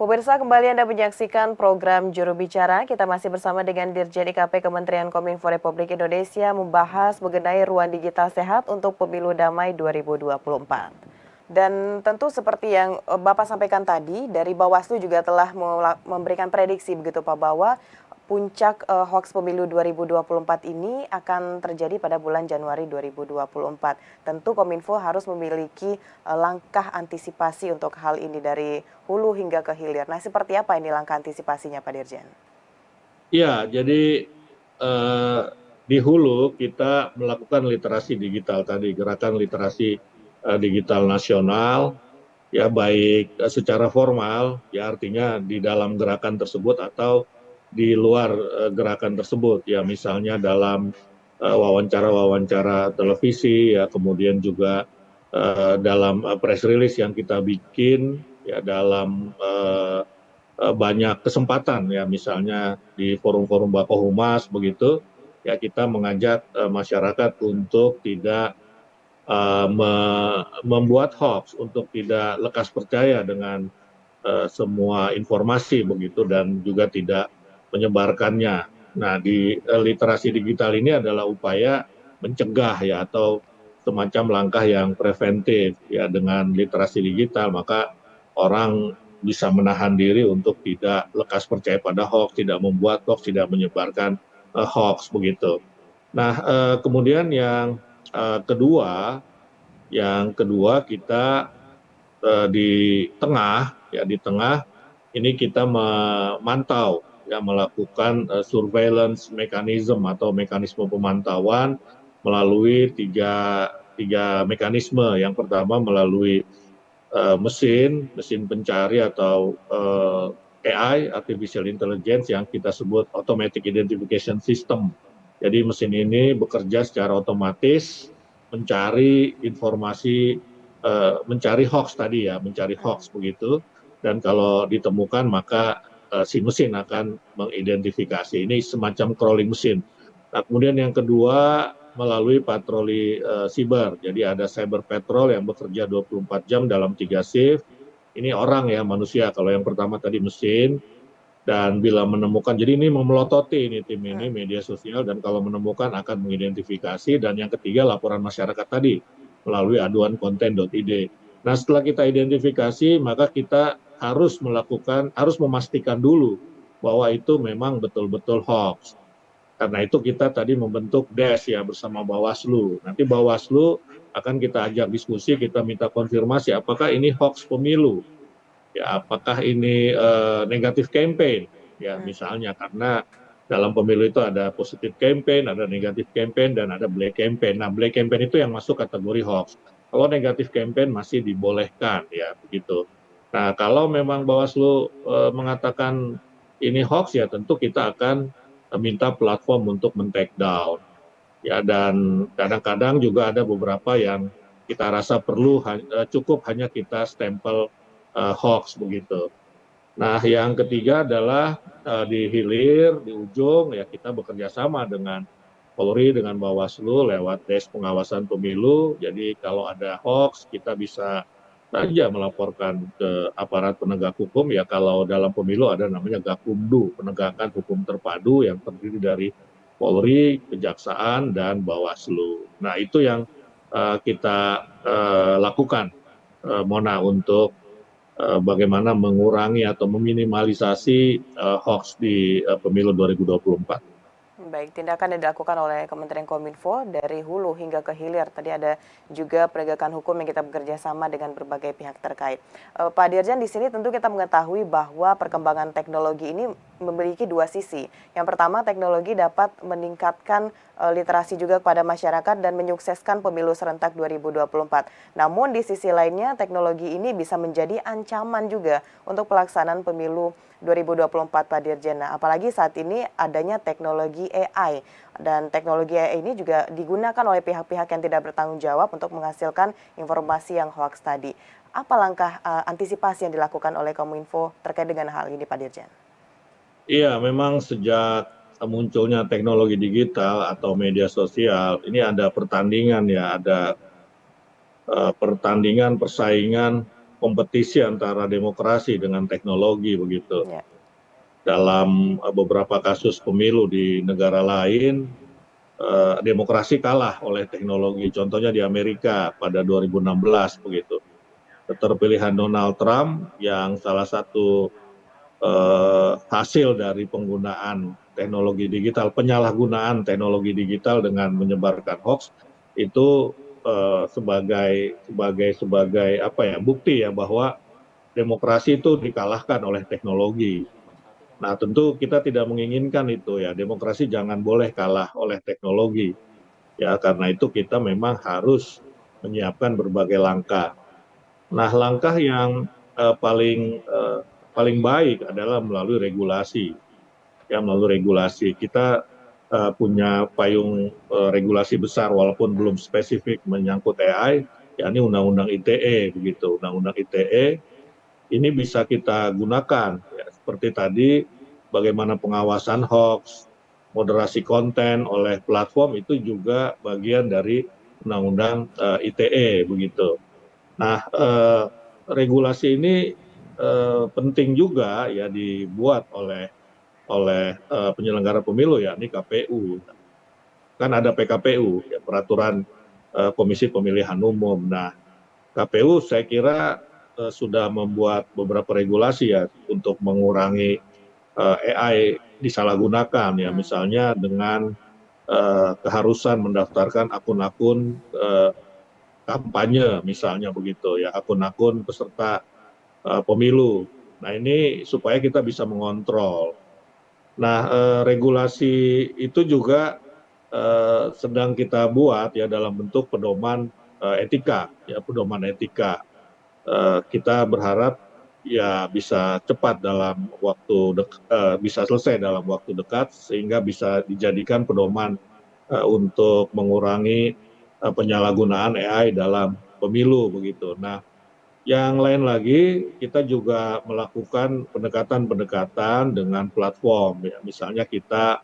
Pemirsa, kembali Anda menyaksikan program Juru Bicara. Kita masih bersama dengan Dirjen IKP Kementerian Kominfo Republik Indonesia membahas mengenai ruang digital sehat untuk pemilu damai 2024. Dan tentu seperti yang Bapak sampaikan tadi, dari Bawaslu juga telah memberikan prediksi begitu Pak, bahwa puncak hoax pemilu 2024 ini akan terjadi pada bulan Januari 2024. Tentu Kominfo harus memiliki langkah antisipasi untuk hal ini dari hulu hingga ke hilir. Nah, seperti apa ini langkah antisipasinya Pak Dirjen? Ya, jadi di hulu kita melakukan literasi digital tadi, gerakan literasi digital nasional, ya baik secara formal, ya artinya di dalam gerakan tersebut atau di luar gerakan tersebut, ya misalnya dalam wawancara-wawancara televisi, ya kemudian juga dalam press release yang kita bikin, ya dalam banyak kesempatan, ya misalnya di forum-forum Bakohumas begitu, ya kita mengajak masyarakat untuk tidak membuat hoax, untuk tidak lekas percaya dengan semua informasi begitu dan juga tidak menyebarkannya. Nah, di literasi digital ini adalah upaya mencegah ya atau semacam langkah yang preventif ya. Dengan literasi digital maka orang bisa menahan diri untuk tidak lekas percaya pada hoax, tidak membuat hoax, tidak menyebarkan hoax begitu. Nah, kemudian kedua, yang kedua kita di tengah, ya di tengah ini kita memantau, ya melakukan surveillance mechanism atau mekanisme pemantauan melalui tiga mekanisme. Yang pertama melalui mesin pencari atau AI, artificial intelligence, yang kita sebut automatic identification system. Jadi mesin ini bekerja secara otomatis mencari informasi, mencari hoax tadi ya, mencari hoax begitu. Dan kalau ditemukan maka si mesin akan mengidentifikasi. Ini semacam crawling mesin. Nah, kemudian yang kedua melalui patroli siber. Jadi ada cyber patrol yang bekerja 24 jam dalam 3 shift. Ini orang ya, manusia. Kalau yang pertama tadi mesin, dan bila menemukan, jadi ini memelototi ini tim ini media sosial, dan kalau menemukan akan mengidentifikasi. Dan yang ketiga laporan masyarakat tadi melalui aduan konten.id. Nah, setelah kita identifikasi maka kita harus memastikan dulu bahwa itu memang betul-betul hoax. Karena itu kita tadi membentuk DES ya bersama Bawaslu. Nanti Bawaslu akan kita ajak diskusi, kita minta konfirmasi apakah ini hoax pemilu, ya apakah ini negatif campaign, ya misalnya, karena dalam pemilu itu ada positif campaign, ada negatif campaign, dan ada black campaign. Nah, black campaign itu yang masuk kategori hoax. Kalau negatif campaign masih dibolehkan, ya begitu. Nah, kalau memang Bawaslu mengatakan ini hoax, ya tentu kita akan minta platform untuk men-take down. Ya, dan kadang-kadang juga ada beberapa yang kita rasa perlu cukup hanya kita stempel hoax begitu. Nah, yang ketiga adalah di hilir, di ujung, ya kita bekerja sama dengan Polri, dengan Bawaslu lewat Des Pengawasan Pemilu. Jadi kalau ada hoax kita bisa saja melaporkan ke aparat penegak hukum. Ya kalau dalam pemilu ada namanya Gakumdu, penegakan hukum terpadu, yang terdiri dari Polri, Kejaksaan, dan Bawaslu. Nah, itu yang kita lakukan, Mona, untuk bagaimana mengurangi atau meminimalisasi hoax di pemilu 2024. Baik, tindakan yang dilakukan oleh Kementerian Kominfo dari hulu hingga ke hilir. Tadi ada juga penegakan hukum yang kita bekerja sama dengan berbagai pihak terkait. Pak Dirjen, di sini tentu kita mengetahui bahwa perkembangan teknologi ini memiliki dua sisi. Yang pertama, teknologi dapat meningkatkan literasi juga kepada masyarakat dan menyukseskan pemilu serentak 2024. Namun di sisi lainnya, teknologi ini bisa menjadi ancaman juga untuk pelaksanaan pemilu 2024, Pak Dirjen. Nah, apalagi saat ini adanya teknologi AI, dan teknologi AI ini juga digunakan oleh pihak-pihak yang tidak bertanggung jawab untuk menghasilkan informasi yang hoax tadi. Apa langkah antisipasi yang dilakukan oleh Kominfo terkait dengan hal ini, Pak Dirjen? Iya, memang sejak munculnya teknologi digital atau media sosial, ini ada pertandingan ya, ada pertandingan, persaingan kompetisi antara demokrasi dengan teknologi begitu. Ya. Dalam beberapa kasus pemilu di negara lain, demokrasi kalah oleh teknologi. Contohnya di Amerika pada 2016 begitu. Keterpilihan Donald Trump yang salah satu hasil dari penggunaan teknologi digital, penyalahgunaan teknologi digital dengan menyebarkan hoax itu sebagai apa ya, bukti ya bahwa demokrasi itu dikalahkan oleh teknologi. Nah, tentu kita tidak menginginkan itu ya, demokrasi jangan boleh kalah oleh teknologi. Ya, karena itu kita memang harus menyiapkan berbagai langkah. Nah, langkah yang paling baik adalah melalui regulasi. Ya, melalui regulasi. Kita punya payung regulasi besar walaupun belum spesifik menyangkut AI, yakni Undang-Undang ITE begitu. Undang-Undang ITE ini bisa kita gunakan ya, seperti tadi bagaimana pengawasan hoax, moderasi konten oleh platform itu juga bagian dari Undang-Undang ITE begitu. Nah, regulasi ini penting juga ya dibuat oleh penyelenggara pemilu yakni KPU. Kan ada PKPU ya, peraturan Komisi Pemilihan Umum. Nah, KPU saya kira sudah membuat beberapa regulasi ya untuk mengurangi AI disalahgunakan ya, misalnya dengan keharusan mendaftarkan akun-akun kampanye misalnya begitu ya, akun-akun peserta pemilu. Nah, ini supaya kita bisa mengontrol. Nah, regulasi itu juga sedang kita buat ya dalam bentuk pedoman etika ya, pedoman etika. Kita berharap ya bisa cepat dalam bisa selesai dalam waktu dekat sehingga bisa dijadikan pedoman untuk mengurangi penyalahgunaan AI dalam pemilu begitu. Nah, yang lain lagi kita juga melakukan pendekatan-pendekatan dengan platform ya. Misalnya kita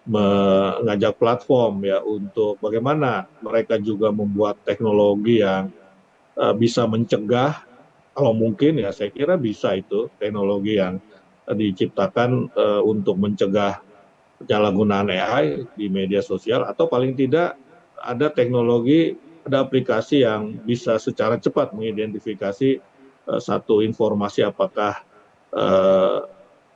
mengajak platform ya untuk bagaimana mereka juga membuat teknologi yang bisa mencegah, kalau mungkin ya saya kira bisa itu teknologi yang diciptakan untuk mencegah penyalahgunaan AI di media sosial, atau paling tidak ada teknologi, ada aplikasi yang bisa secara cepat mengidentifikasi satu informasi apakah eh,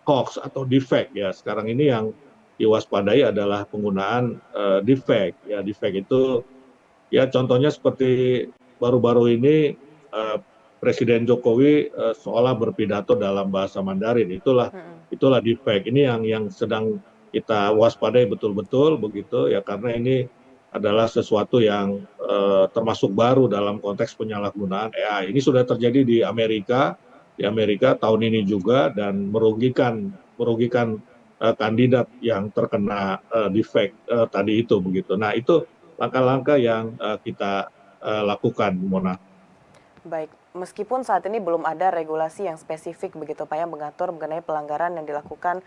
hoax atau deepfake ya. Sekarang ini yang diwaspadai adalah penggunaan deepfake. Ya, deepfake itu ya contohnya seperti baru-baru ini eh, Presiden Jokowi seolah berpidato dalam bahasa Mandarin. Itulah deepfake. Ini yang sedang kita waspadai betul-betul begitu ya, karena ini adalah sesuatu yang termasuk baru dalam konteks penyalahgunaan AI. Ini sudah terjadi di Amerika tahun ini juga, dan merugikan merugikan kandidat yang terkena deepfake tadi itu begitu. Nah, itu langkah-langkah yang kita lakukan, Mona. Baik, meskipun saat ini belum ada regulasi yang spesifik begitu Pak yang mengatur mengenai pelanggaran yang dilakukan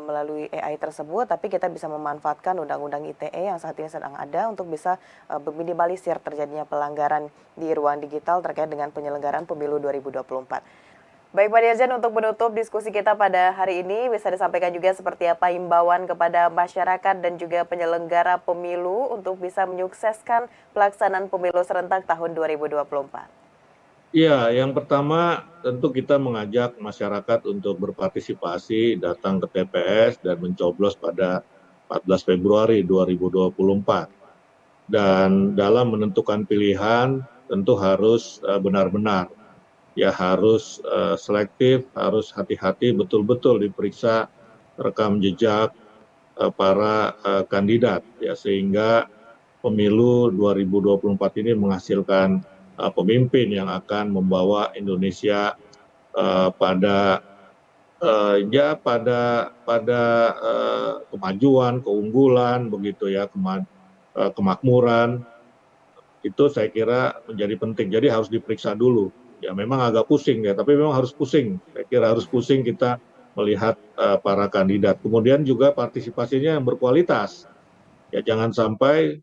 melalui AI tersebut, tapi kita bisa memanfaatkan Undang-Undang ITE yang saat ini sedang ada untuk bisa meminimalisir terjadinya pelanggaran di ruang digital terkait dengan penyelenggaraan pemilu 2024. Baik Pak Dirjen, untuk menutup diskusi kita pada hari ini, bisa disampaikan juga seperti apa himbauan kepada masyarakat dan juga penyelenggara pemilu untuk bisa menyukseskan pelaksanaan pemilu serentak tahun 2024. Ya, yang pertama tentu kita mengajak masyarakat untuk berpartisipasi, datang ke TPS dan mencoblos pada 14 Februari 2024. Dan dalam menentukan pilihan tentu harus benar-benar, ya harus selektif, harus hati-hati, betul-betul diperiksa rekam jejak para kandidat, ya sehingga pemilu 2024 ini menghasilkan pemimpin yang akan membawa Indonesia pada kemajuan, keunggulan begitu ya, kemakmuran. Itu saya kira menjadi penting. Jadi harus diperiksa dulu. Ya memang agak pusing ya, tapi memang harus pusing. Saya kira harus pusing kita melihat para kandidat. Kemudian juga partisipasinya yang berkualitas. Ya jangan sampai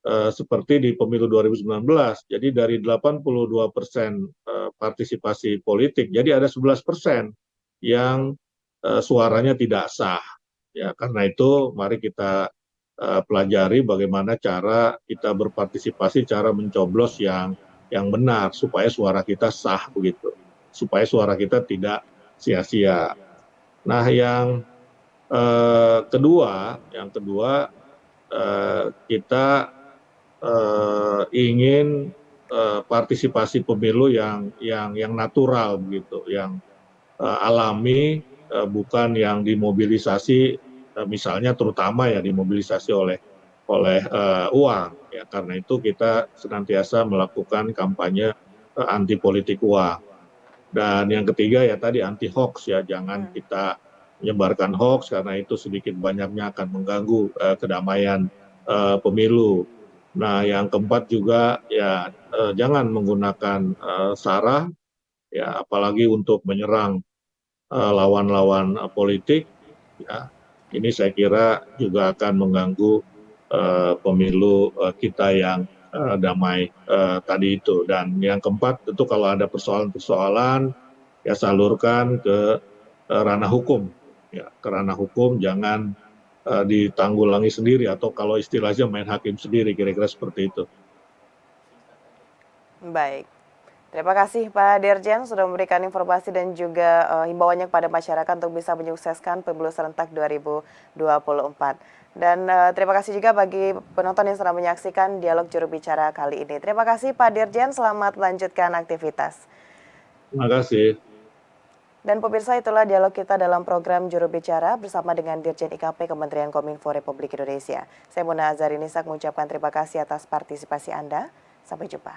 seperti di pemilu 2019. Jadi dari 82% partisipasi politik, jadi ada 11% yang suaranya tidak sah. Ya, karena itu mari kita pelajari bagaimana cara kita berpartisipasi, cara mencoblos yang benar supaya suara kita sah begitu, supaya suara kita tidak sia-sia. Nah, yang kedua kita ingin partisipasi pemilu yang natural begitu, yang alami, bukan yang dimobilisasi, misalnya terutama ya dimobilisasi oleh uang. Ya, karena itu kita senantiasa melakukan kampanye anti politik uang. Dan yang ketiga ya tadi anti hoax ya, jangan kita menyebarkan hoax karena itu sedikit banyaknya akan mengganggu kedamaian pemilu. Nah, yang keempat juga ya jangan menggunakan sara ya, apalagi untuk menyerang lawan-lawan politik. Ya, ini saya kira juga akan mengganggu pemilu kita yang damai tadi itu. Dan yang keempat tentu kalau ada persoalan-persoalan ya salurkan ke ranah hukum. Ya, ke ranah hukum, jangan ditanggulangi sendiri atau kalau istilahnya main hakim sendiri, kira-kira seperti itu. Baik. Terima kasih Pak Dirjen sudah memberikan informasi dan juga himbauannya kepada masyarakat untuk bisa menyukseskan pemilu serentak 2024. Dan terima kasih juga bagi penonton yang sedang menyaksikan dialog juru bicara kali ini. Terima kasih Pak Dirjen, selamat melanjutkan aktivitas. Terima kasih. Dan pemirsa, itulah dialog kita dalam program Juru Bicara bersama dengan Dirjen IKP Kementerian Kominfo Republik Indonesia. Saya Mona Azhari Nisak mengucapkan terima kasih atas partisipasi Anda. Sampai jumpa.